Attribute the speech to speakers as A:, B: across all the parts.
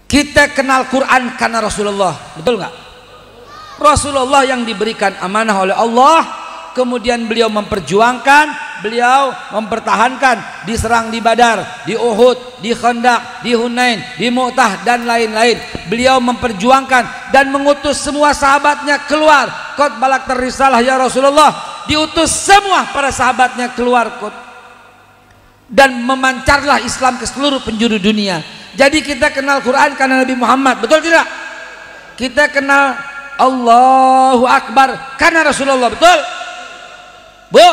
A: Kita kenal Quran karena Rasulullah, betul nggak? Rasulullah yang diberikan amanah oleh Allah, kemudian beliau memperjuangkan, beliau mempertahankan, diserang di Badar, di Uhud, di Khandaq, di Hunain, di Mu'tah dan lain-lain. Beliau memperjuangkan dan mengutus semua sahabatnya keluar. Qad balagta risalah ya Rasulullah. Diutus semua para sahabatnya keluar dan memancarlah Islam ke seluruh penjuru dunia. Jadi kita kenal Quran karena Nabi Muhammad, betul tidak? Kita kenal Allahu Akbar karena Rasulullah, betul? Bu,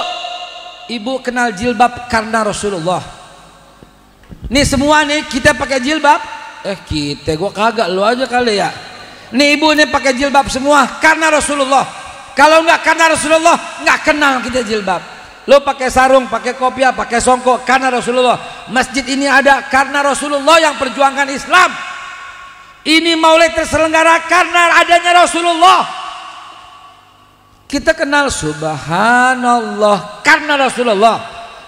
A: ibu kenal jilbab karena Rasulullah. Nih semua nih kita pakai jilbab. Gua kagak, lu aja kali ya. Nih ibu nih pakai jilbab semua karena Rasulullah. Kalau enggak karena Rasulullah, enggak kenal kita jilbab. Lo pakai sarung, pakai kopiah, pakai songkok karena Rasulullah. Masjid ini ada karena Rasulullah yang perjuangkan Islam. Ini maulid terselenggara karena adanya Rasulullah. Kita kenal subhanallah karena Rasulullah.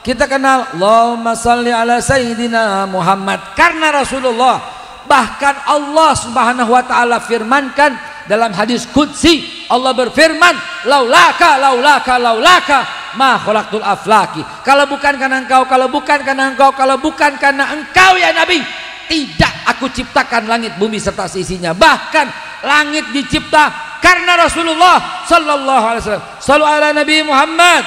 A: Kita kenal Allahumma salli ala sayyidina Muhammad karena Rasulullah. Bahkan Allah subhanahu wa ta'ala firmankan dalam hadis qudsi, Allah berfirman, laulaka laulaka laulaka ma khalaqtul aflaki. Kalau bukan karena engkau, kalau bukan karena engkau, kalau bukan karena engkau ya Nabi, tidak aku ciptakan langit bumi serta isinya. Bahkan langit dicipta karena Rasulullah sallallahu alaihi wasallam. Shallu ala Nabi Muhammad.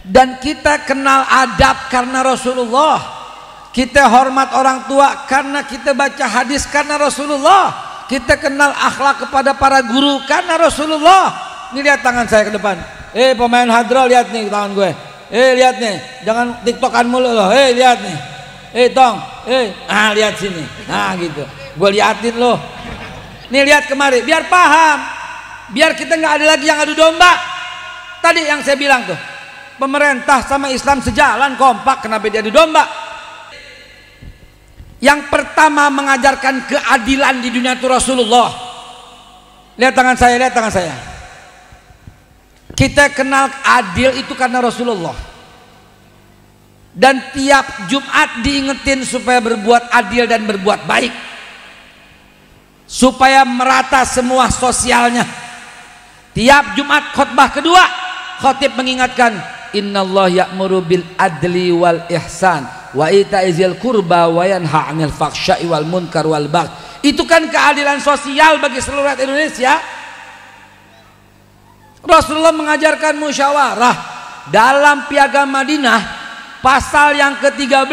A: Dan kita kenal adab karena Rasulullah. Kita hormat orang tua karena kita baca hadis karena Rasulullah. Kita kenal akhlak kepada para guru karena Rasulullah. Ini lihat tangan saya ke depan. Pemain hadro, lihat nih tangan gue. Lihat nih, jangan tiktokan mulu loh. Lihat nih. Tong. Lihat sini. Nah gitu. Gue liatin loh. Nih lihat kemari, biar paham. Biar kita nggak ada lagi yang adu domba. Tadi yang saya bilang tuh, pemerintah sama Islam sejalan, kompak, kenapa dia adu domba? Yang pertama mengajarkan keadilan di dunia itu Rasulullah. Lihat tangan saya, lihat tangan saya. Kita kenal adil itu karena Rasulullah. Dan tiap Jumat diingetin supaya berbuat adil dan berbuat baik, supaya merata semua sosialnya. Tiap Jumat khutbah kedua, khotib mengingatkan, innallaha ya'muru bil adli wal ihsan wa ita'izil qurba wa yanha 'anil fahsya'i wal munkar wal baghi. Itu kan keadilan sosial bagi seluruh rakyat Indonesia. Rasulullah mengajarkan musyawarah. Dalam Piagam Madinah pasal yang ke-13,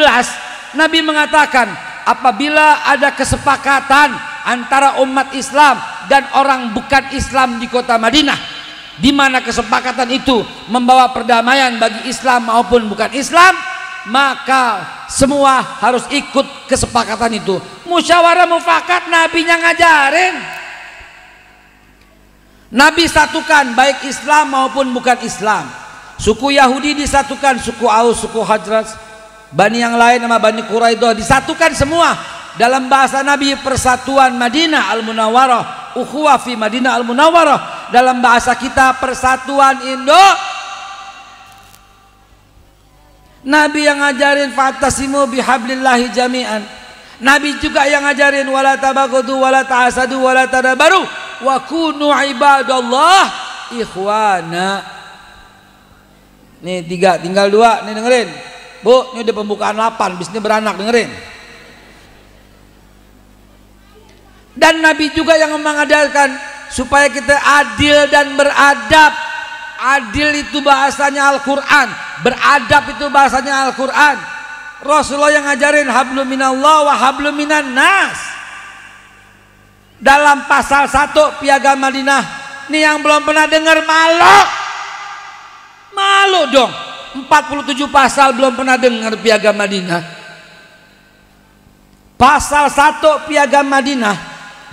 A: Nabi mengatakan apabila ada kesepakatan antara umat Islam dan orang bukan Islam di kota Madinah, di mana kesepakatan itu membawa perdamaian bagi Islam maupun bukan Islam, maka semua harus ikut kesepakatan itu. Musyawarah mufakat Nabinya ngajarin. Nabi satukan baik Islam maupun bukan Islam. Suku Yahudi disatukan, suku Aus, suku Khazraj, Bani yang lain sama Bani Quraidah disatukan semua. Dalam bahasa Nabi persatuan Madinah Al-Munawwarah, ukhuwah fi Madinah Al-Munawwarah. Dalam bahasa kita persatuan Indo. Nabi yang ngajarin fa'tasimu bihablillahi jami'an. Nabi juga yang ngajarin wala tabaghadu wala ta'asadu wala tadabaru wa kunu ibadallah ikhwana. Nih 3, tinggal 2, nih dengerin. Bu, ini udah pembukaan 8, bisnis beranak, dengerin. Dan Nabi juga yang mengajarkan supaya kita adil dan beradab. Adil itu bahasanya Al-Quran, beradab itu bahasanya Al-Quran. Rasulullah yang ngajarin hablum minallah wa hablum minan nas. Dalam pasal 1 Piagam Madinah, ini yang belum pernah dengar malu dong. 47 pasal belum pernah dengar Piagam Madinah. Pasal 1 Piagam Madinah,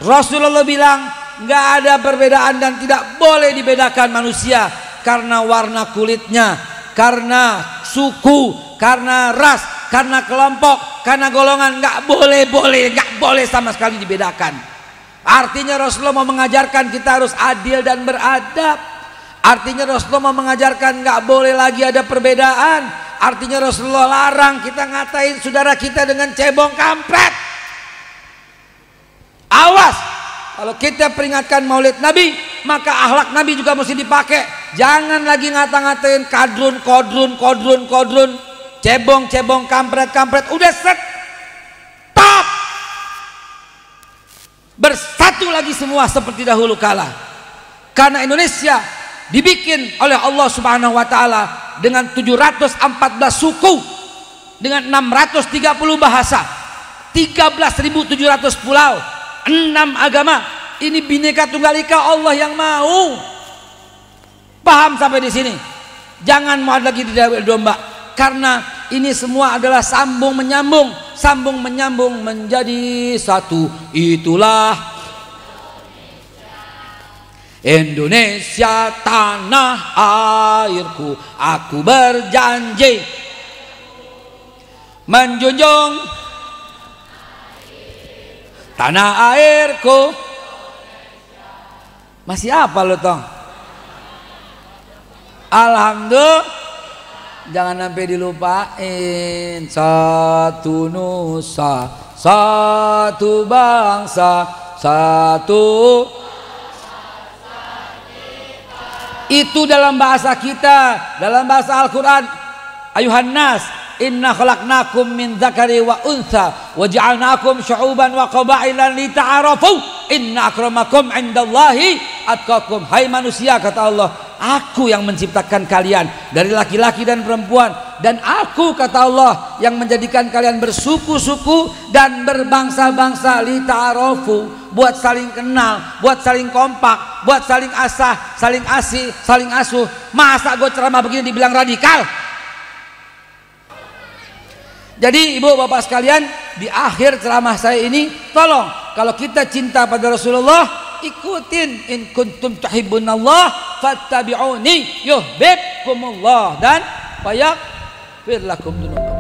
A: Rasulullah bilang nggak ada perbedaan dan tidak boleh dibedakan manusia karena warna kulitnya, karena suku, karena ras, karena kelompok, karena golongan. Nggak boleh sama sekali dibedakan. Artinya Rasulullah mau mengajarkan kita harus adil dan beradab. Artinya Rasulullah mau mengajarkan nggak boleh lagi ada perbedaan. Artinya Rasulullah larang kita ngatain saudara kita dengan cebong kampret. Awas, kalau kita peringatkan maulid Nabi, maka akhlak Nabi juga mesti dipakai. Jangan lagi ngata-ngatain kadrun, kodrun, cebong, kampret. Udah stop. Bersatu lagi semua seperti dahulu kala. Karena Indonesia dibikin oleh Allah Subhanahu wa taala dengan 714 suku, dengan 630 bahasa, 13.700 pulau, 6 agama. Ini Bhinneka Tunggal Ika, Allah yang mau. Paham sampai di sini? Jangan mau lagi diadu domba, karena ini semua adalah sambung menyambung menjadi satu. Itulah Indonesia, tanah airku. Aku berjanji menjunjung tanah airku. Masih apa lo tong? Alhamdulillah. Jangan sampai dilupain. Satu nusa, satu bangsa, satu. Itu dalam bahasa kita, dalam bahasa Al-Quran. Ayuhan nas, inna khalaqnakum min dzakari wa untha wa ja'alnakum syu'uban wa qabailan lita'arafu inna akramakum indallahi atqakum. Hai manusia, kata Allah, aku yang menciptakan kalian dari laki-laki dan perempuan, dan aku, kata Allah, yang menjadikan kalian bersuku-suku dan berbangsa-bangsa. Lita'arafu, buat saling kenal, buat saling kompak, buat saling asah, saling asih, saling asuh. Masa gue ceramah begini dibilang radikal? Jadi ibu bapak sekalian, di akhir ceramah saya ini, tolong kalau kita cinta pada Rasulullah, ikutin. In kuntum tuhibbunallah fattabi'uni yuhibbukumullah dan fayaghfir lakum dzunub.